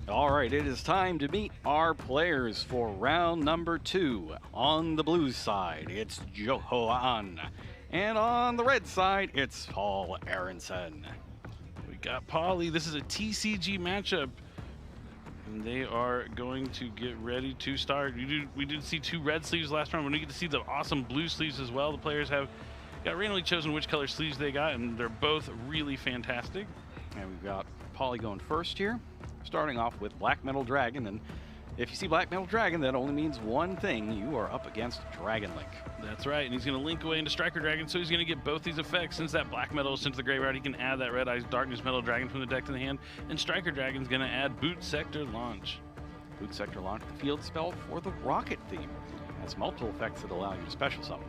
All right, it is time to meet our players for round number 2. On the blue side, it's Johan. And on the red side, it's Paul Aronson. We got Paulie. This is a TCG matchup. And they are going to get ready to start. We did see 2 red sleeves last round. We get to see the awesome blue sleeves as well. The players have got randomly chosen which color sleeves they got, and they're both really fantastic. And we've got Paulie going first here, starting off with Black Metal Dragon. And if you see Black Metal Dragon, that only means one thing. You are up against Dragon Link. That's right, and he's going to link away into Striker Dragon, so he's going to get both these effects. Since that Black Metal is sent to the graveyard, he can add that Red Eyes Darkness Metal Dragon from the deck to the hand, and Striker Dragon's going to add Boot Sector Launch. Boot Sector Launch, the field spell for the Rocket theme. It has multiple effects that allow you to special summon.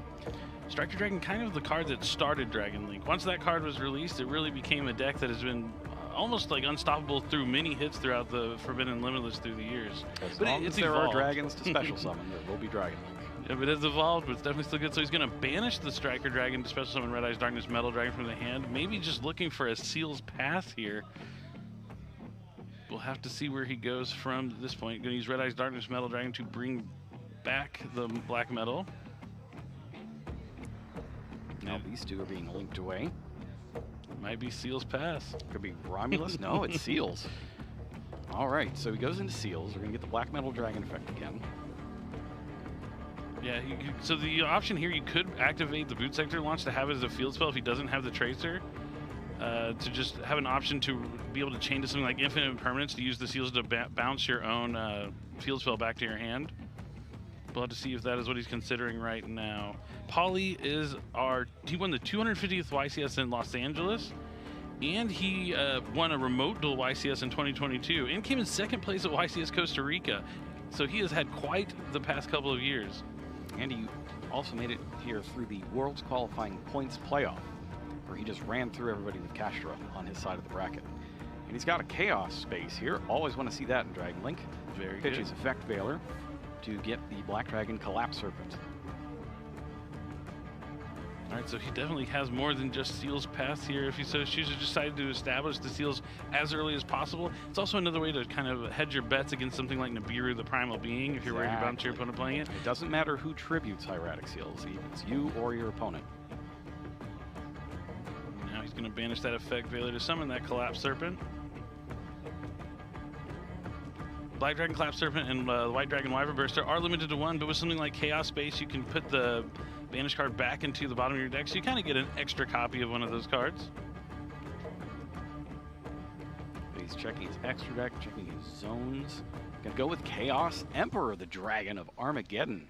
Striker Dragon, kind of the card that started Dragon Link. Once that card was released, it really became a deck that has been almost like unstoppable through many hits throughout the Forbidden Limitless through the years. As long as there are dragons to special summon, there will be Dragon Link. Yeah, it has evolved, but it's definitely still good. So he's going to banish the Striker Dragon to special summon Red Eyes Darkness Metal Dragon from the hand. Maybe just looking for a Seal's Path here. We'll have to see where he goes from this point. Going to use Red Eyes Darkness Metal Dragon to bring back the Black Metal. Now these 2 are being linked away. Might be Seal's Pass. Could be Romulus. No, it's Seals. All right, so he goes into Seals. We're going to get the Black Metal Dragon effect again. Yeah, so the option here, you could activate the Boot Sector Launch to have it as a field spell if he doesn't have the Tracer. To just have an option to be able to chain to something like Infinite Impermanence to use the Seals to bounce your own field spell back to your hand. We'll have to see if that is what he's considering right now. Paulie is he won the 250th YCS in Los Angeles, and he won a remote duel YCS in 2022, and came in 2nd place at YCS Costa Rica. So he has had quite the past couple of years. And he also made it here through the World's Qualifying Points Playoff, where he just ran through everybody with Castro on his side of the bracket. And he's got a Chaos space here. Always want to see that in Dragon Link. Very good. Pitches Effect Veiler to get the Black Dragon Collapse Serpent. All right, so he definitely has more than just Seal's Path here. If he so chooses, decided to establish the Seals as early as possible. It's also another way to kind of hedge your bets against something like Nibiru, the Primal Being, if you're worried about your opponent playing it. It doesn't matter who tributes Hieratic Seals, it's you or your opponent. Now he's going to banish that Effect Veiler to summon that Collapse Serpent. Black Dragon Collapse Serpent and White Dragon Wyvern Burster are limited to 1, but with something like Chaos Space, you can put the banish card back into the bottom of your deck, so you kind of get an extra copy of one of those cards. He's checking his extra deck, checking his zones. Gonna go with Chaos Emperor, the Dragon of Armageddon.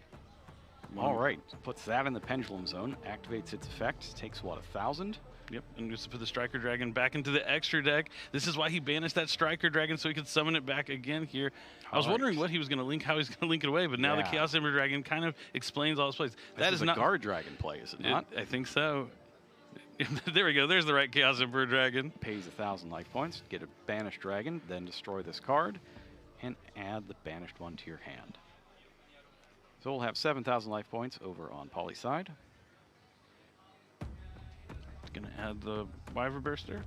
All right, puts that in the Pendulum Zone, activates its effect, takes what, 1,000? Yep, and just put the Striker Dragon back into the extra deck. This is why he banished that Striker Dragon, so he could summon it back again here. I was wondering what he was going to link, how he's going to link it away, but now the Chaos Emperor Dragon kind of explains all his plays. That is not a Guard Dragon play, is it not? I think so. There we go. There's the right Chaos Emperor Dragon. Pays 1,000 life points, get a banished dragon, then destroy this card, and add the banished one to your hand. So we'll have 7,000 life points over on Paulie's side. Going to add the Wyvern Burster.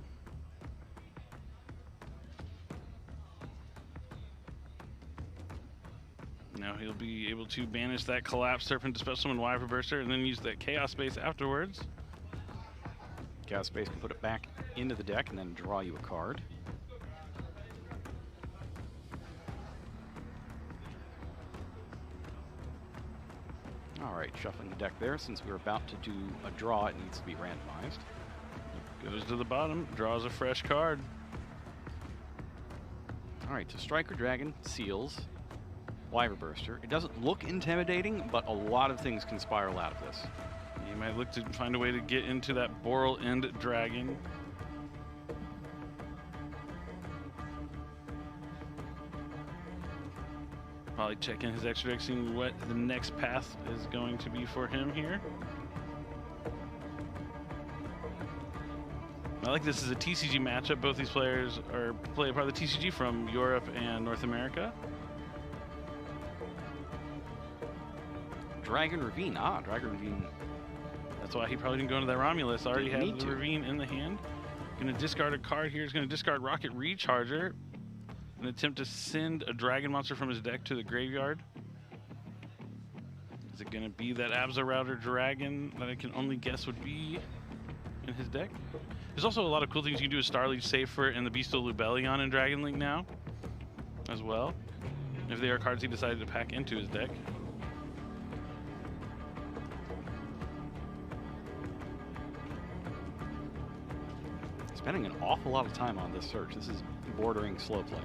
Now he'll be able to banish that Collapse Serpent to special summon Wyvern Burster and then use that Chaos Space afterwards. Chaos Space can put it back into the deck and then draw you a card. All right, shuffling the deck there. Since we're about to do a draw, it needs to be randomized. Goes to the bottom, draws a fresh card. All right, so Striker Dragon, Seals, Wyvern Burster. It doesn't look intimidating, but a lot of things can spiral out of this. You might look to find a way to get into that Boral End Dragon. Probably checking his extra deck, seeing what the next path is going to be for him here. I like this as a TCG matchup. Both these players play a part of the TCG from Europe and North America. Dragon Ravine. Ah, Dragon Ravine. That's why he probably didn't go into that Romulus. Already has the Ravine in the hand. Going to discard a card here. He's going to discard Rocket Recharger. an attempt to send a dragon monster from his deck to the graveyard. Is it going to be that Abza dragon that I can only guess would be in his deck? There's also a lot of cool things you can do with Starleaf Safer and the Beastal Lubellion in Dragon Link now, as well, if they are cards he decided to pack into his deck. Spending an awful lot of time on this search. This is bordering slow play.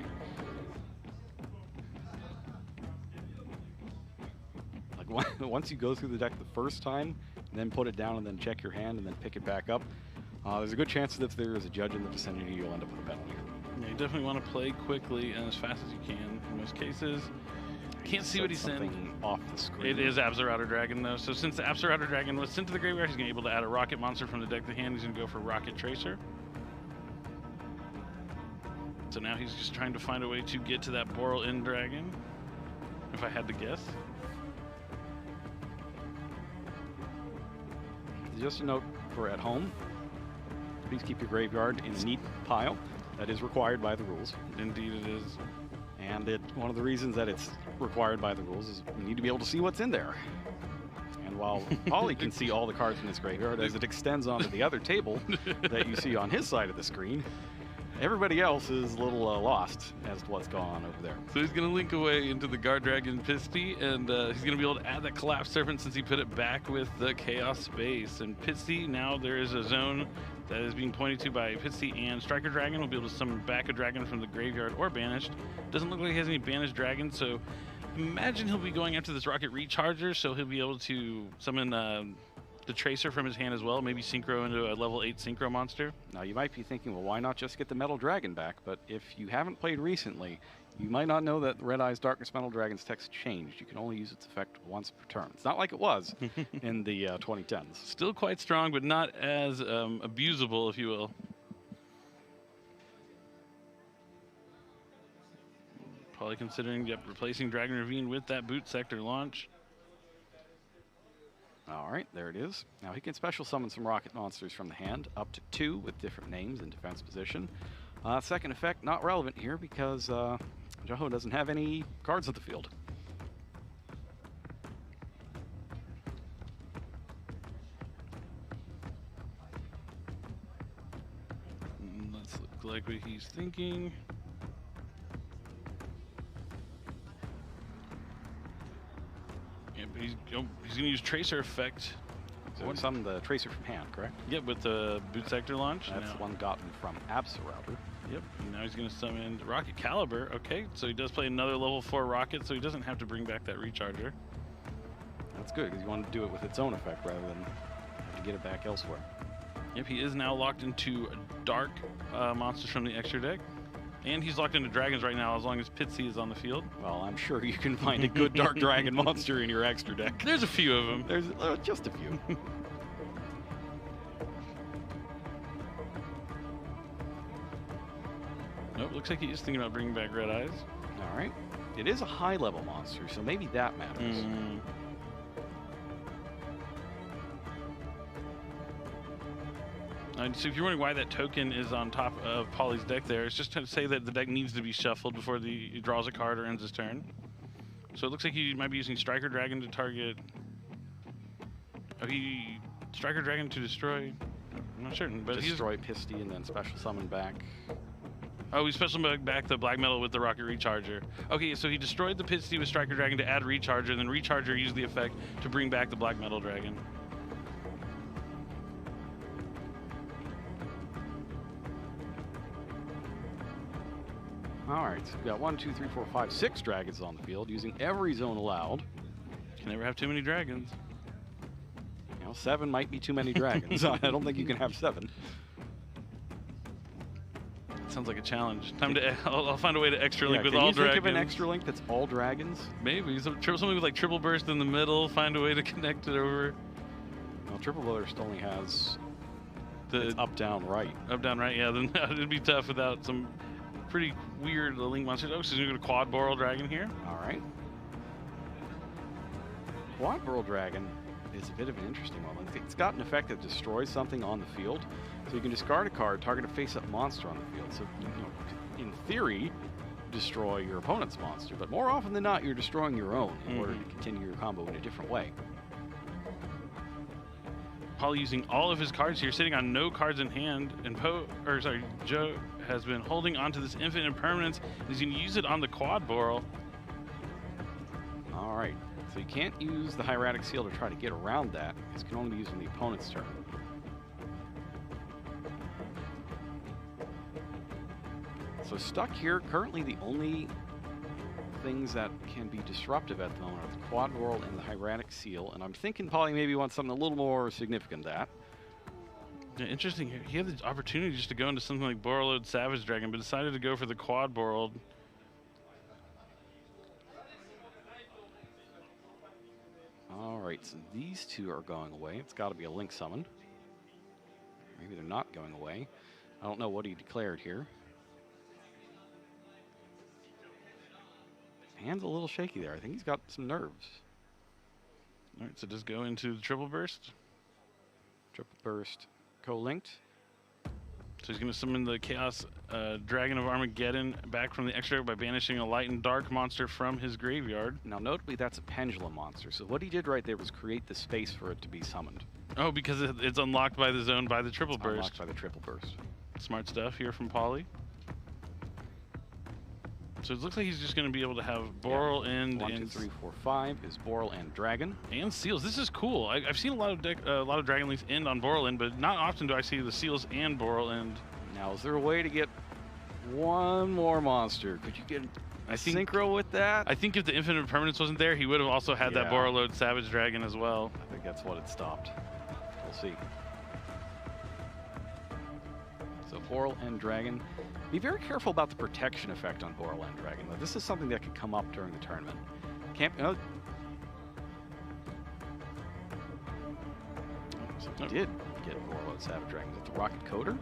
Like once you go through the deck the first time, and then put it down and then check your hand and then pick it back up, there's a good chance that if there is a judge in the vicinity, you'll end up with a penalty. Yeah, you definitely want to play quickly and as fast as you can in most cases. Can't see what he's sent. Off the screen. It is Abza Dragon though. So since the Abza Dragon was sent to the graveyard, he's going to be able to add a rocket monster from the deck to hand. He's going to go for Rocket Tracer. So now he's just trying to find a way to get to that Boral End Dragon, if I had to guess. Just a note for at home, please keep your graveyard in a neat pile. That is required by the rules. Indeed it is. And one of the reasons that it's required by the rules is we need to be able to see what's in there. And while Ollie can see all the cards in his graveyard as it extends onto the other table that you see on his side of the screen, everybody else is a little lost as to what's going on over there. So he's going to link away into the Guard Dragon Pisty, and he's going to be able to add that Collapse Serpent since he put it back with the Chaos Space. And Pisty, now there is a zone that is being pointed to by Pisty, and Striker Dragon will be able to summon back a dragon from the graveyard or banished. Doesn't look like he has any banished dragons, so imagine he'll be going after this Rocket Recharger, so he'll be able to summon the Tracer from his hand as well, maybe synchro into a level 8 synchro monster. Now you might be thinking, well, why not just get the Metal Dragon back? But if you haven't played recently, you might not know that Red Eye's Darkness Metal Dragon's text changed. You can only use its effect once per turn. It's not like it was in the 2010s. Still quite strong, but not as abusable, if you will. Probably considering replacing Dragon Ravine with that Boot Sector launch. All right, there it is. Now he can special summon some rocket monsters from the hand, up to 2 with different names in defense position. Second effect, not relevant here because yugioh doesn't have any cards on the field. Let's look like what he's thinking. He's going to use Tracer effect. So summon the Tracer from hand, correct? Yep, with the Boot Sector launch. That's the one gotten from Abza. Yep, and now he's going to summon Rocket Caliber. Okay, so he does play another level 4 rocket, so he doesn't have to bring back that Recharger. That's good, because you want to do it with its own effect rather than have to get it back elsewhere. Yep, he is now locked into dark monsters from the extra deck. And he's locked into dragons right now as long as Pitsy is on the field. Well, I'm sure you can find a good dark dragon monster in your extra deck. There's a few of them. There's just a few. Nope, looks like he's thinking about bringing back Red Eyes. All right. It is a high-level monster, so maybe that matters. So if you're wondering why that token is on top of Polly's deck there, it's just to say that the deck needs to be shuffled before he draws a card or ends his turn. So it looks like he might be using Striker Dragon to target... Oh, Striker Dragon to destroy... I'm not certain, but destroy Pisty and then special summon back. Oh, he special summon back the Black Metal with the Rocket Recharger. Okay, so he destroyed the Pisty with Striker Dragon to add Recharger, and then Recharger used the effect to bring back the Black Metal Dragon. All right, so we've got 1, 2, 3, 4, 5, 6 dragons on the field, using every zone allowed. Can never have too many dragons. You know, 7 might be too many dragons. I don't think you can have 7. Sounds like a challenge. Time to. I'll find a way to extra link with all dragons. Can you think of an extra link that's all dragons? Maybe something with like triple burst in the middle. Find a way to connect it over. Well, triple burst only has the up, down, right. Up, down, right. Yeah, then it'd be tough without some pretty weird link monsters. Oh, so he's gonna go to Quad Boral Dragon here. All right. Quad Boral Dragon is a bit of an interesting one. It's got an effect that destroys something on the field. So you can discard a card, target a face-up monster on the field. So, you know, in theory, destroy your opponent's monster, but more often than not, you're destroying your own in order to continue your combo in a different way. Paulie using all of his cards here, sitting on no cards in hand, and Joe has been holding onto this infinite impermanence. He's going to use it on the quad Boral. All right, so you can't use the hieratic seal to try to get around that. It can only be used on the opponent's turn. So stuck here, currently the only things that can be disruptive at the moment are the quad Boral and the hieratic seal, and I'm thinking Paulie maybe wants something a little more significant than that. Yeah, interesting. He had the opportunity just to go into something like Borreload Savage Dragon, but decided to go for the quad Boral. All right, so these two are going away. It's got to be a Link summon. Maybe they're not going away. I don't know what he declared here. Hand's a little shaky there. I think he's got some nerves. All right, so just go into the triple burst. Triple burst, co-linked. So he's going to summon the Chaos Dragon of Armageddon back from the extra by banishing a light and dark monster from his graveyard. Now, notably, that's a pendulum monster. So what he did right there was create the space for it to be summoned. Oh, because it's unlocked by the zone by the triple burst. Unlocked by the triple burst. Smart stuff here from Paulie. So it looks like he's just going to be able to have Boral and 1, 2, 3, 4, 5 is Boral and Dragon. And seals. This is cool. I've seen a lot of Dragon Links end on Boral end, but not often do I see the seals and Boral end. Now, is there a way to get one more monster? Could you get a synchro with that? I think if the Infinite Permanence wasn't there, he would have also had that Borreload Savage Dragon as well. I think that's what it stopped. We'll see. So Boral and Dragon. Be very careful about the protection effect on Boral and Dragon. Though. This is something that could come up during the tournament. Can't. So he did get Borreload Savage Dragon. Is it the Rocket Coder?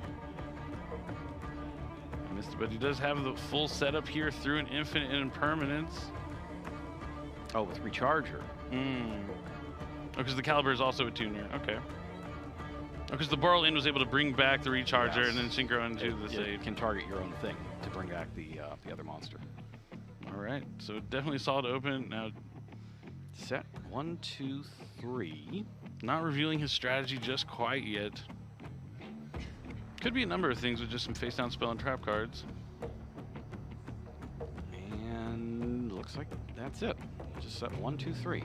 I missed it, but he does have the full setup here through an Infinite Impermanence. Oh, with Recharger. Oh, because the Caliber is also a tuner. Okay. Because the Boral Inn was able to bring back the Recharger and then synchro into the save. It can target your own thing to bring back the other monster. All right, so definitely solid open. Now, set 1, 2, 3. Not revealing his strategy just quite yet. Could be a number of things with just some face down spell and trap cards. And looks like that's it. Just set 1, 2, 3.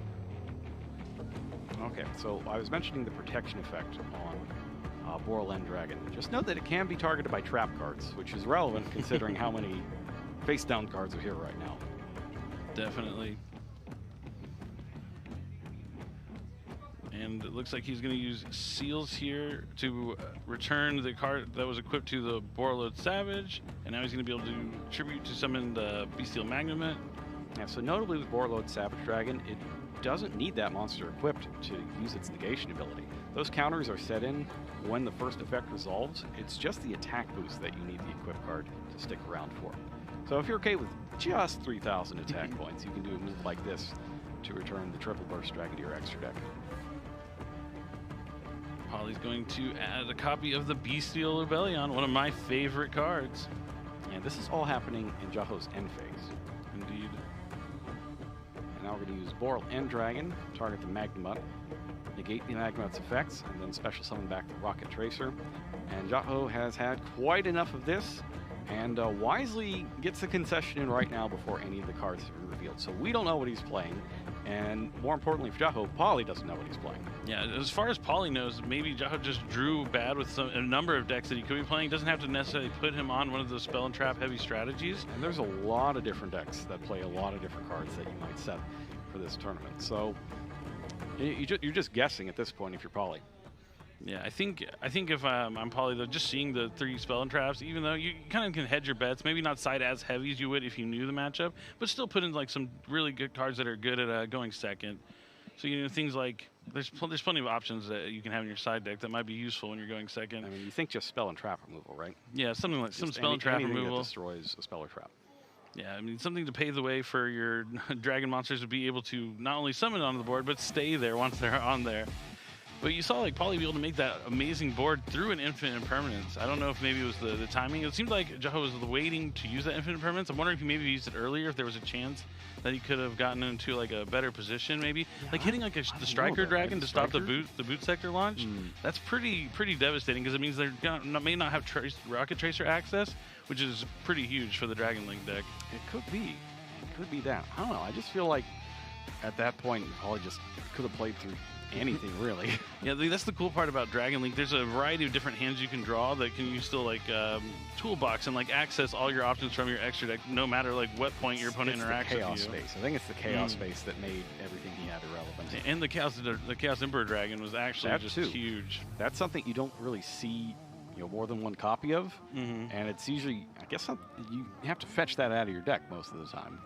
Okay, so I was mentioning the protection effect on Boral and Dragon. Just note that it can be targeted by trap cards, which is relevant considering how many face-down cards are here right now. Definitely. And it looks like he's going to use Seals here to return the card that was equipped to the Borreload Savage, and now he's going to be able to tribute to summon the Bestial Magnemite. Yeah, so notably with Borreload Savage Dragon, it doesn't need that monster equipped to use its negation ability. Those counters are set in when the first effect resolves. It's just the attack boost that you need the equip card to stick around for. So if you're okay with just 3,000 attack points, you can do a move like this to return the triple burst dragon to your extra deck. Paulie's going to add a copy of the Bestial Rebellion, one of my favorite cards. And this is all happening in Jaho's end phase. Indeed. And now we're going to use Boral and Dragon, target the Magnemite, negate the Magnemite's effects, and then special summon back the Rocket Tracer. And Jaho has had quite enough of this, and wisely gets the concession in right now before any of the cards have been revealed. So we don't know what he's playing, and more importantly for Jaho, Paulie doesn't know what he's playing. Yeah, as far as Paulie knows, maybe Jaho just drew bad with a number of decks that he could be playing. Doesn't have to necessarily put him on one of those spell and trap heavy strategies. And there's a lot of different decks that play a lot of different cards that you might set for this tournament. So you're just guessing at this point if you're Paulie. Yeah, I think if I'm Paulie, though, just seeing the 3 spell and traps, even though you kind of can hedge your bets, maybe not side as heavy as you would if you knew the matchup, but still put in like some really good cards that are good at going second. So things like there's plenty of options that you can have in your side deck that might be useful when you're going second. I mean, you think just spell and trap removal, right? Yeah, something like some spell and trap anything removal that destroys a spell or trap. Yeah, I mean, something to pave the way for your dragon monsters to be able to not only summon onto the board, but stay there once they're on there. But you saw like Paulie be able to make that amazing board through an infinite impermanence. I don't know if maybe it was the timing. It seemed like yugioh was waiting to use that infinite impermanence. I'm wondering if he maybe used it earlier, if there was a chance that he could have gotten into like a better position, maybe. Yeah, like hitting like the striker dragon to stop the boot sector launch. That's pretty devastating, because it means they may not have rocket tracer access, which is pretty huge for the Dragon Link deck. It could be. It could be that. I don't know. I just feel like at that point, Paulie just could have played through anything, really. Yeah, that's the cool part about Dragon Link. There's a variety of different hands you can draw that can use still like toolbox and like access all your options from your extra deck, no matter like what point your opponent interacts with you. Chaos space. I think it's the chaos space that made everything he had irrelevant. And the Chaos Emperor Dragon was actually just huge. That's something you don't really see, more than one copy of, and it's usually, I guess, you have to fetch that out of your deck most of the time.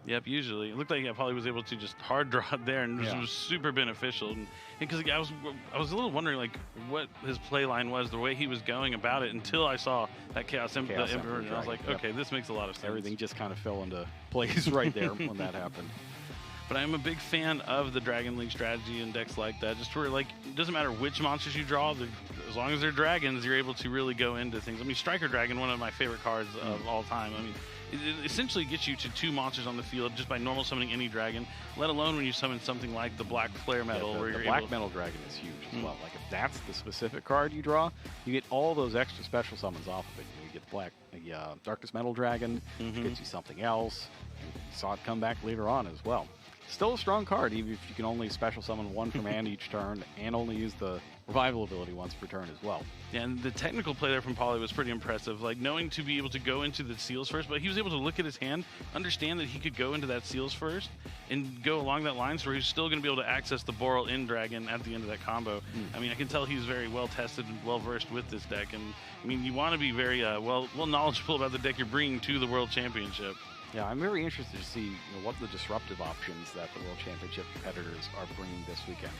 Yep, usually. It looked like Paulie was able to just hard draw it there, and it was super beneficial. And because I was a little wondering like what his play line was, the way he was going about it, until I saw that Chaos Emperor, and I was like, okay, this makes a lot of sense. Everything just kind of fell into place right there when that happened. But I'm a big fan of the Dragon Link strategy and decks like that, just where like it doesn't matter which monsters you draw, as long as they're dragons, you're able to really go into things. I mean, Striker Dragon, one of my favorite cards of all time. I mean, it essentially gets you to 2 monsters on the field just by normal summoning any dragon, let alone when you summon something like the Black Flare Metal. Yeah, where the Black Metal Dragon is huge as well. Like if that's the specific card you draw, you get all those extra special summons off of it. You get the Darkness Metal Dragon, which gets you something else. You saw it come back later on as well. Still a strong card, even if you can only special summon 1 from hand each turn and only use the revival ability once per turn as well. Yeah, and the technical play there from Paulie was pretty impressive, like knowing to be able to go into the seals first, but he was able to look at his hand, understand that he could go into that seals first, and go along that line, so he's still going to be able to access the Boral in Dragon at the end of that combo. I mean, I can tell he's very well tested and well versed with this deck, and I mean, you want to be very well knowledgeable about the deck you're bringing to the World Championship. Yeah, I'm very interested to see what the disruptive options that the World Championship competitors are bringing this weekend.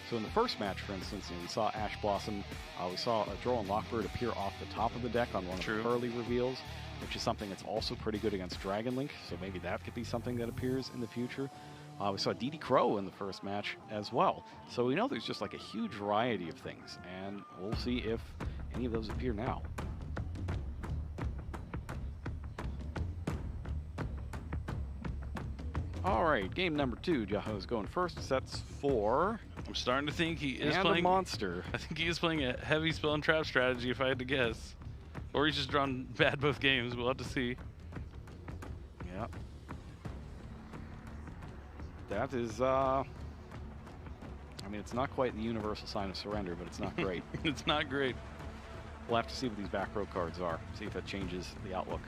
So in the first match, for instance, we saw Ash Blossom. We saw a Droll Lockbird appear off the top of the deck on one of the early reveals, which is something that's also pretty good against Dragon Link. So maybe that could be something that appears in the future. We saw DD Crow in the first match as well. So we know there's just like a huge variety of things, and we'll see if any of those appear now. All right, game number 2. yugioh is going first. Sets 4. I'm starting to think he is playing a monster. I think he is playing a heavy spell and trap strategy, if I had to guess. Or he's just drawn bad both games. We'll have to see. Yeah. That is, I mean, it's not quite the universal sign of surrender, but it's not great. It's not great. We'll have to see what these back row cards are. See if that changes the outlook.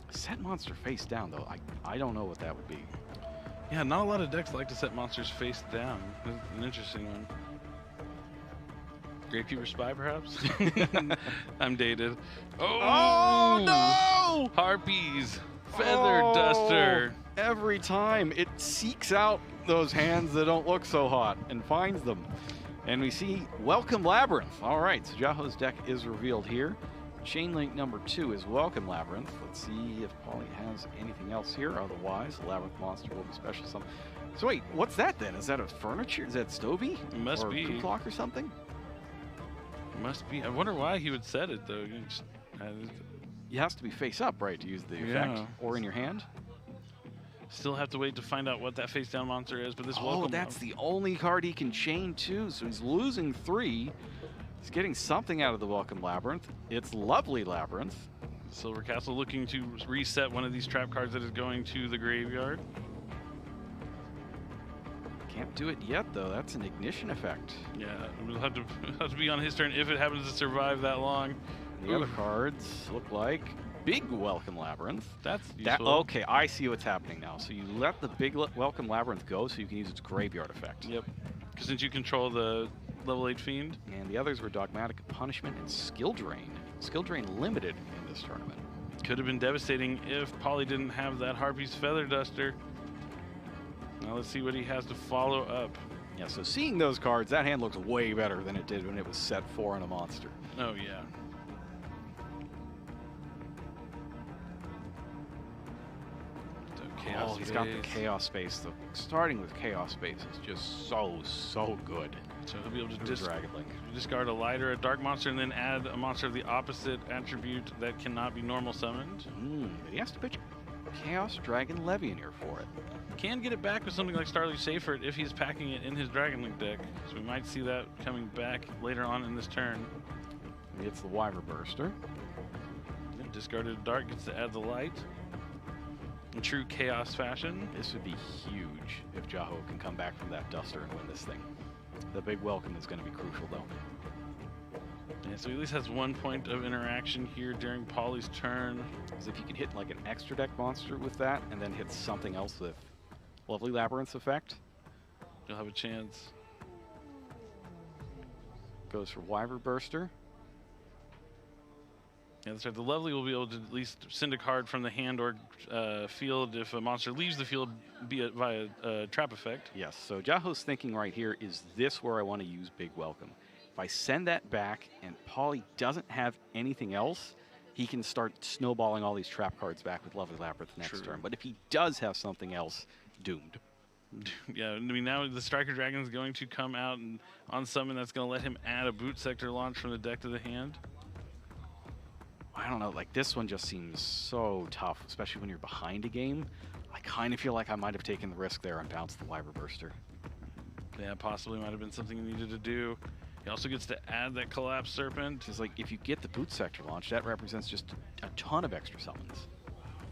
Set monster face down, though. I don't know what that would be. Yeah, not a lot of decks like to set monsters face down. That's an interesting one. Grapekeeper Spy, perhaps? I'm dated. Oh no! Harpies! Feather Duster! Every time it seeks out those hands that don't look so hot and finds them. And we see Welcome Labyrinth. All right, so yugioh's deck is revealed here. Chain link number 2 is Welcome Labyrinth. Let's see if Paulie has anything else here. Otherwise, Labyrinth monster will be special. So wait, what's that then? Is that a furniture? Is that Stovey? It must be. Or a clock or something? It must be. I wonder why he would set it though. It has to be face up, right, to use the effect, or in your hand. Still have to wait to find out what that face down monster is. But this Welcome. That's the only card he can chain too. So he's losing 3. He's getting something out of the Welcome Labyrinth. It's Lovely Labyrinth. Silver Castle looking to reset one of these trap cards that is going to the graveyard. Can't do it yet, though. That's an ignition effect. Yeah, we'll have to be on his turn if it happens to survive that long. The other cards look like Big Welcome Labyrinth. That's useful. Okay, I see what's happening now. So you let the Big Welcome Labyrinth go so you can use its graveyard effect. Yep. Because since you control the level 8 Fiend. And the others were Dogmatic Punishment and Skill Drain. Skill Drain limited in this tournament. Could have been devastating if Paulie didn't have that Harpy's Feather Duster. Now let's see what he has to follow up. Yeah, so seeing those cards, that hand looks way better than it did when it was set 4 in a monster. Oh, yeah. Chaos he's got the Chaos Space. The starting with Chaos Space is just so good. So he'll be able to Dragon Link. discard a light or a dark monster and then add a monster of the opposite attribute that cannot be normal summoned. But he has to pitch Chaos Dragon Levy in here for it. Can get it back with something like Starly Seyfert if he's packing it in his Dragon Link deck. So we might see that coming back later on in this turn. He gets the Wyver Burster. Then discarded Dark gets to add the light. In true Chaos fashion. This would be huge if yugioh can come back from that Duster and win this thing. The big welcome is going to be crucial, though. Yeah, so he at least has 1 point of interaction here during Pauly's turn. Because if you can hit like an extra deck monster with that, and then hit something else with Lovely Labyrinth's effect, you'll have a chance. Goes for Wyver Burster. Yeah, that's right. The Lovely will be able to at least send a card from the hand or field if a monster leaves the field, be it via trap effect. Yes, so yugioh's thinking right here, is this where I want to use Big Welcome? If I send that back and Pauly doesn't have anything else, he can start snowballing all these trap cards back with Lovely Labyrinth next turn. But if he does have something else, doomed. Yeah, I mean, now the Striker Dragon is going to come out and on summon that's going to let him add a Boot Sector launch from the deck to the hand. I don't know, like this one just seems so tough, especially when you're behind a game. I kind of feel like I might have taken the risk there and bounced the Wyver Burster. Yeah, possibly might have been something he needed to do. He also gets to add that Collapse Serpent. Because like if you get the Boot Sector launch, that represents just a ton of extra summons.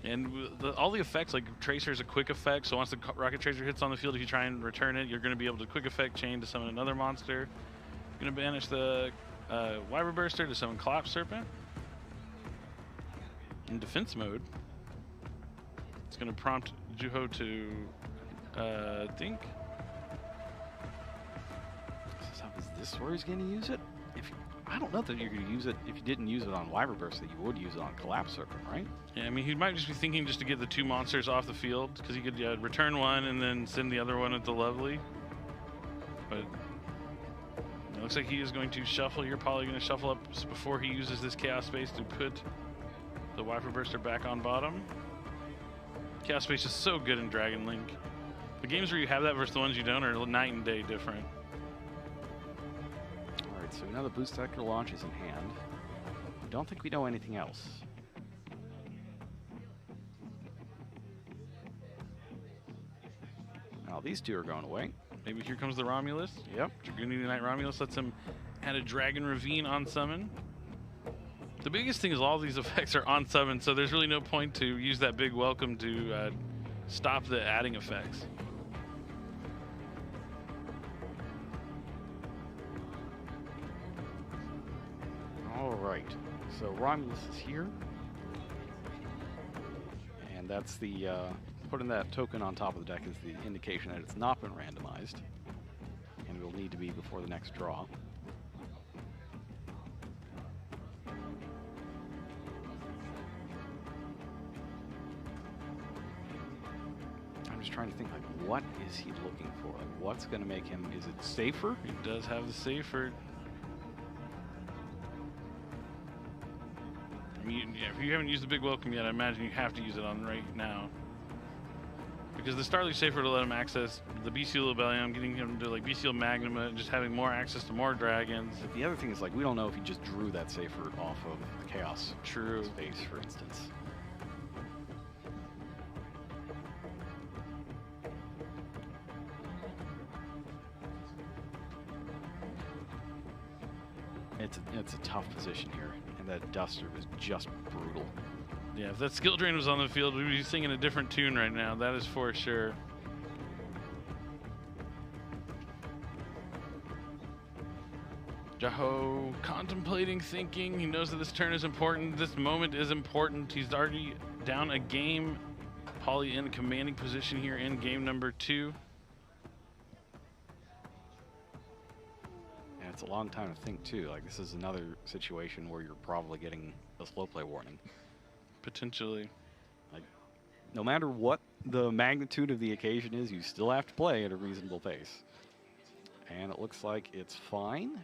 And all the effects, like Tracer is a quick effect, so once the Rocket Tracer hits on the field, if you try and return it, you're going to be able to quick effect chain to summon another monster. You're going to banish the Wyver Burster to summon Collapse Serpent. In defense mode, it's going to prompt yugioh to think. So is this where he's going to use it? I don't know that you're going to use it if you didn't use it on Wyver Burst, that you would use it on Collapse Serpent, right? Yeah, I mean, he might just be thinking just to get the two monsters off the field, because he could return one and then send the other one at the Lovely. But it looks like he is going to shuffle. You're probably going to shuffle up before he uses this Chaos Space to put the Wyver Burster back on bottom. Chaos Space is so good in Dragon Link. The games where you have that versus the ones you don't are night and day different. All right, so now the Boost Sector launch is in hand. I don't think we know anything else. Now these two are going away. Maybe here comes the Romulus. Yep. Dragoon Knight Romulus lets him add a Dragon Ravine on summon. The biggest thing is all these effects are on summon, so there's really no point to use that big welcome to stop the adding effects. All right, so Romulus is here. And that's the, putting that token on top of the deck is the indication that it's not been randomized. And will need to be before the next draw. Trying to think, like, what is he looking for? Like, what's going to make him, is it safer? He does have the safer. I mean, yeah, if you haven't used the big welcome yet, I imagine you have to use it on right now. Because the Starly Safer to let him access the Bestial Rebellion, getting him to like Bestial Magnuma, and just having more access to more dragons. But the other thing is, like, we don't know if he just drew that safer off of the Chaos Space, for instance. It's a tough position here, and that Duster was just brutal. Yeah, if that Skill Drain was on the field, we'd be singing a different tune right now. That is for sure. yugioh contemplating, thinking. He knows that this turn is important. This moment is important. He's already down a game. Pauly in commanding position here in game number 2. It's a long time to think too. Like, this is another situation where you're probably getting a slow play warning. Potentially. Like, no matter what the magnitude of the occasion is, you still have to play at a reasonable pace. And it looks like it's fine.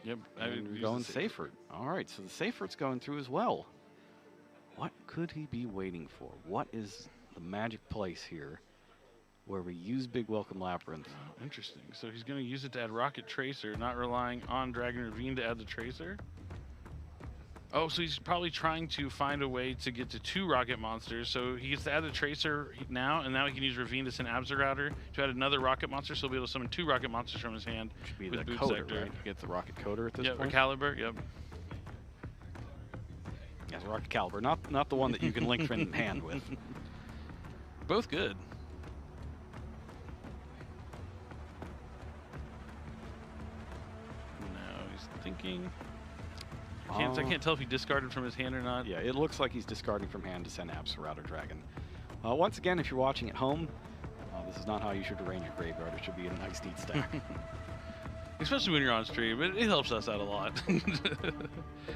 Yep. And we're going Seyfert. All right, so the Seyfert's going through as well. What could he be waiting for? What is the magic place here where we use Big Welcome Labyrinth? Oh, interesting. So he's going to use it to add Rocket Tracer, not relying on Dragon Ravine to add the Tracer. Oh, so he's probably trying to find a way to get to 2 Rocket Monsters. So he gets to add the Tracer now, and now he can use Ravine to send Abzorrouter to add another Rocket Monster, so he'll be able to summon 2 Rocket Monsters from his hand. Should be with the Boot coder, Sector. right? Get the Rocket Coder at this Yep, point? Caliber, yep. Yes, Rocket Caliber, not the one that you can link in hand with. Both good. Now he's thinking. I can't tell if he discarded from his hand or not. Yeah, it looks like he's discarding from hand to send Abzorrouter Dragon. Once again, if you're watching at home, this is not how you should arrange your graveyard. It should be in a nice, neat stack. Especially when you're on stream, it helps us out a lot.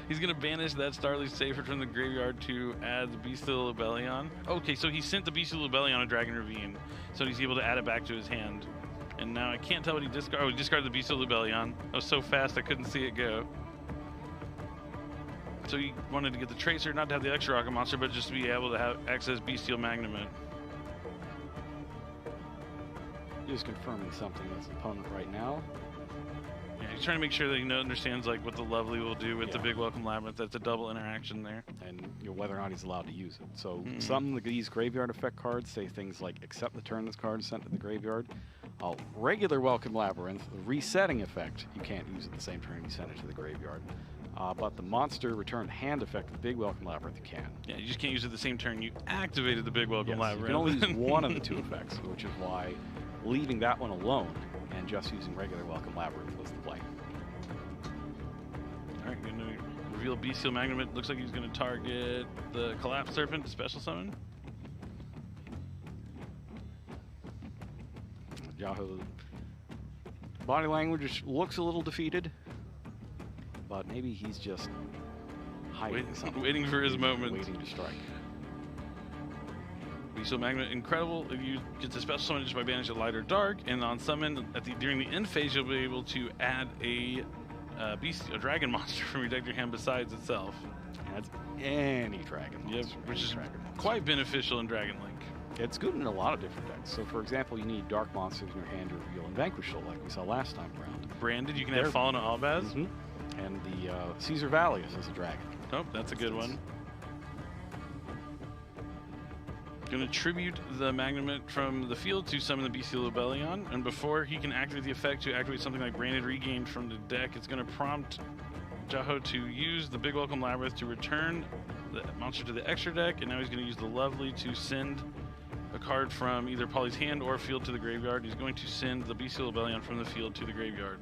He's going to banish that Starly Safer from the graveyard to add the Bestial Lobelion. Okay, so he sent the Bestial Lobelion on a Dragon Ravine, so he's able to add it back to his hand. And now I can't tell what he discarded. Oh, he discarded the Bestial Lobelion. I was so fast I couldn't see it go. So he wanted to get the Tracer, not to have the extra Rocket Monster, but just to be able to have access Bestial Magnemite. Just confirming something with his opponent right now. Yeah, he's trying to make sure that he understands like what the Lovely will do with the Big Welcome Labyrinth. That's a double interaction there. And whether or not he's allowed to use it. So some of these graveyard effect cards say things like, accept the turn this card is sent to the graveyard. Regular Welcome Labyrinth, the resetting effect, you can't use it the same turn you send it to the graveyard. But the monster return hand effect of the Big Welcome Labyrinth you can. Yeah, you just can't use it the same turn you activated the Big Welcome Labyrinth. You can only use one of the 2 effects, which is why leaving that one alone and just using regular Welcome Labyrinth was the play. Alright, going to reveal Bestial Magnemite. Looks like he's going to target the Collapse Serpent to special summon. yugioh body language looks a little defeated, but maybe he's just hiding something. Waiting for his moment. Waiting to strike. Bestial Magnemite, incredible. If you get to special summon just by banish a light or dark, and on summon during the end phase, you'll be able to add a dragon monster from your deck to your hand besides itself. That's any dragon monster. Yep, which is quite beneficial in Dragon Link. It's good in a lot of different decks. So, for example, you need dark monsters in your hand to reveal and vanquish Soul, like we saw last time around. Branded, you can have Fallen Albaz. And the Caesar Valius is a dragon. Oh, that's a good one. Going to tribute the Magnemite from the field to summon the Bestial Lobelion, and before he can activate the effect to activate something like Branded Regain from the deck, it's going to prompt yugioh to use the Big Welcome Labyrinth to return the monster to the extra deck, and now he's going to use the Lovely to send a card from either Polly's hand or field to the graveyard. He's going to send the Bestial Lobelion from the field to the graveyard.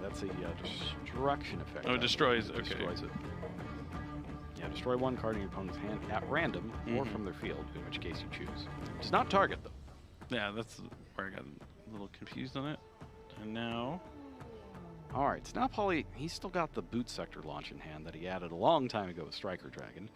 That's a destruction effect. Oh, it destroys. Okay. Destroys it. Yeah, destroy 1 card in your opponent's hand at random or from their field, in which case you choose. It does not target, though. Yeah, that's where I got a little confused on it. And now... All right, so now Polly, he's still got the Boot Sector launch in hand that he added a long time ago with Striker Dragon.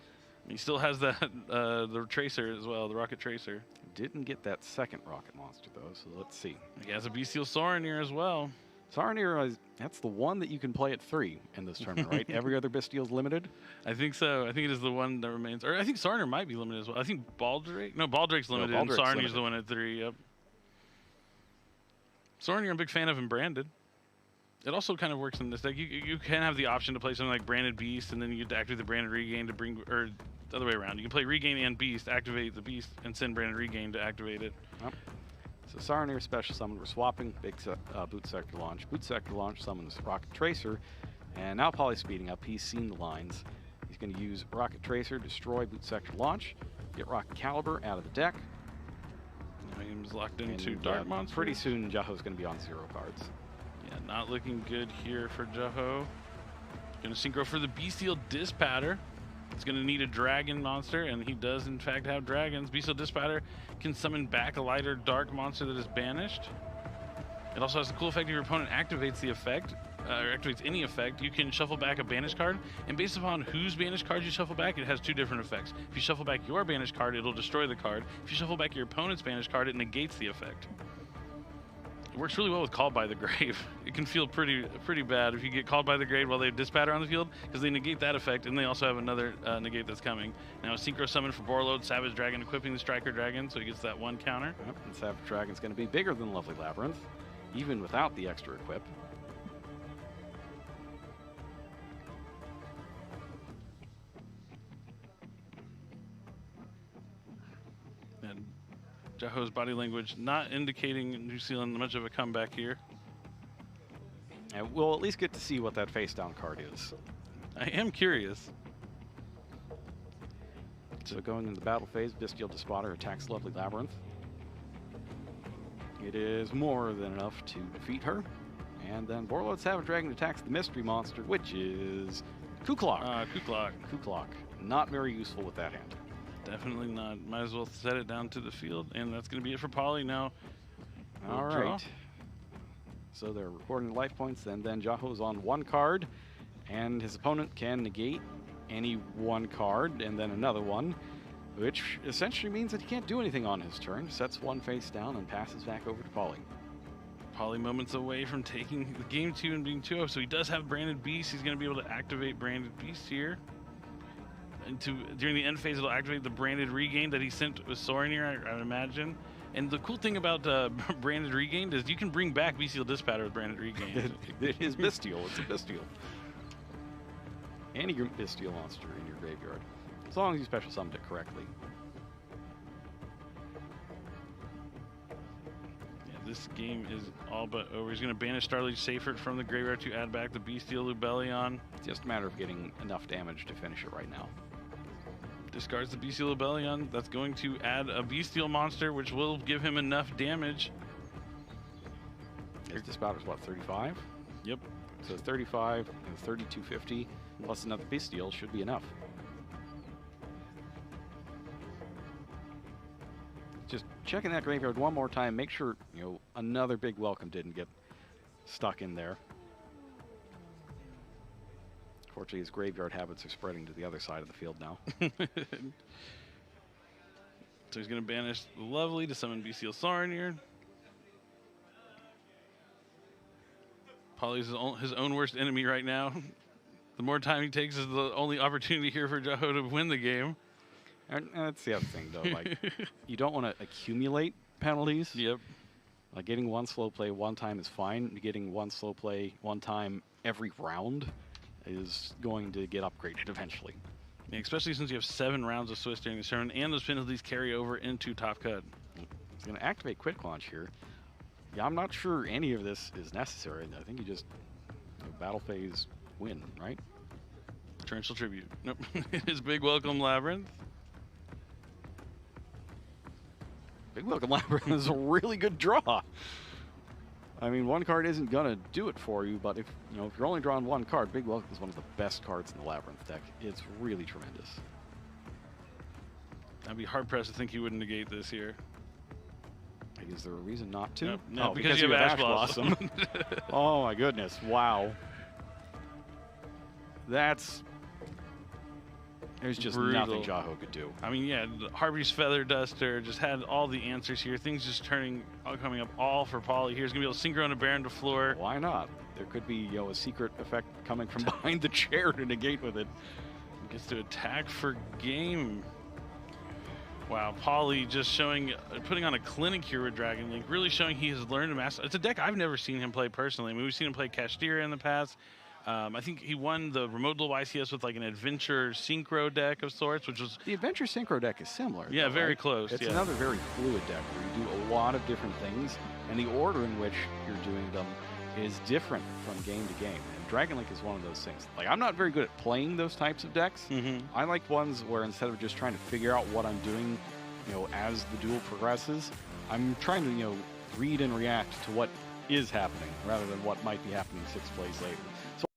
He still has that the Tracer as well, the Rocket Tracer. Didn't get that second Rocket Monster, though, so let's see. He has a Bestial Saronir as well. Saronir, that's the one that you can play at 3 in this tournament, right? Every other Bestial's limited? I think so. I think it is the one that remains. Or I think Saronir might be limited as well. I think Baldrake? No, Baldrake's limited, and Saronir's the one at 3, yep. Saronir I'm a big fan of in Branded. It also kind of works in this deck. You can have the option to play something like Branded Beast, and then you get to activate the Branded Regain to bring, or the other way around. You can play Regain and Beast, activate the Beast, and send Branded Regain to activate it. Yep. So Saronir special summon, we're swapping big Boot Sector launch. Boot Sector launch summons Rocket Tracer, and now Polly's speeding up. He's seen the lines. He's going to use Rocket Tracer, destroy Boot Sector launch, get Rocket Caliber out of the deck. Now he's locked into Dark Monsters. Pretty soon yugioh's going to be on 0 cards. Yeah, not looking good here for yugioh. Going to synchro for the Bestial Dispatter. It's going to need a dragon monster, and he does in fact have dragons. Bestial Dispatter can summon back a lighter dark monster that is banished. It also has the cool effect if your opponent activates the effect, or activates any effect, you can shuffle back a banished card, and based upon whose banished card you shuffle back, it has 2 different effects. If you shuffle back your banished card, it'll destroy the card. If you shuffle back your opponent's banished card, it negates the effect. It works really well with Called by the Grave. It can feel pretty bad if you get Called by the Grave while they have Dispatter on the field, because they negate that effect, and they also have another negate that's coming. Now a Synchro Summon for Borload, Savage Dragon equipping the Striker Dragon, so he gets that one counter. Yep, and Savage Dragon's going to be bigger than Lovely Labyrinth, even without the extra equip. And yugioh's body language not indicating New Zealand much of a comeback here. And we'll at least get to see what that face down card is. I am curious. So going into the battle phase, Bestial Despotter attacks Lovely Labyrinth. It is more than enough to defeat her. And then Borload Savage Dragon attacks the mystery monster, which is Kuklok. Kuklok. Not very useful with that hand. Definitely not. Might as well set it down to the field, and that's going to be it for Poly now. All right. So they're recording the life points, and then yugioh's on one card, and his opponent can negate any one card and then another one, which essentially means that he can't do anything on his turn. Sets one face down and passes back over to Poly. Poly moments away from taking the game 2 and being 2-0, so he does have Branded Beast. He's going to be able to activate Branded Beast here. And during the end phase, it'll activate the Branded Regain that he sent with Sorinir, I would imagine. And the cool thing about Branded Regain is you can bring back Bestial Dispatter with Branded Regain. It is Bestial. It's a Bestial. Any Bestial monster in your graveyard, as long as you special summoned it correctly. Yeah, this game is all but over. He's going to banish Starlight Seyfert from the graveyard to add back the Bestial Lubellion. It's just a matter of getting enough damage to finish it right now. Discards the Bestial Lubellion. That's going to add a Bestial monster, which will give him enough damage. His Despotter's what, 35? Yep. So 35 and 3250 plus another Bestial should be enough. Just checking that graveyard one more time, make sure, you know, another big welcome didn't get stuck in there. Fortunately, his graveyard habits are spreading to the other side of the field now. So he's going to banish the Lovely to summon Bestial Sorinir. Poly's his own worst enemy right now. The more time he takes is the only opportunity here for yugioh to win the game. And that's the other thing, though. Like, you don't want to accumulate penalties. Yep. Like, getting one slow play one time is fine. Getting one slow play one time every round is going to get upgraded eventually. Yeah, especially since you have 7 rounds of Swiss during the turn, and those penalties carry over into Top Cut. He's going to activate Quick Launch here. Yeah, I'm not sure any of this is necessary. I think you just battle phase win, right? Torrential Tribute. Nope. His Big Welcome Labyrinth. Big Welcome Labyrinth is a really good draw. I mean, one card isn't gonna do it for you, but if you're only drawing one card, Big Welcome is one of the best cards in the Labyrinth deck. It's really tremendous. I'd be hard pressed to think you wouldn't negate this here. Is there a reason not to? No, because you have Ash Blossom. Oh my goodness! Wow. There's just brutal. nothing yugioh could do. I mean, yeah, Harvey's Feather Duster just had all the answers here. Things just coming up all for Poly here. He's going to be able to synchro a Baron to floor. Why not? There could be a secret effect coming from behind the chair to negate with it. Gets to attack for game. Wow, Poly just putting on a clinic here with Dragon Link, really showing he has learned to master. It's a deck I've never seen him play personally. I mean, we've seen him play Kashtira in the past. I think he won the Remote Duel YCS with like an Adventure Synchro deck of sorts, which was... The Adventure Synchro deck is similar. Yeah, though, very right? close. It's yeah. another very fluid deck where you do a lot of different things, and the order in which you're doing them is different from game to game. And Dragon Link is one of those things. Like, I'm not very good at playing those types of decks. I like ones where instead of just trying to figure out what I'm doing, as the duel progresses, I'm trying to, read and react to what is happening rather than what might be happening 6 plays later. So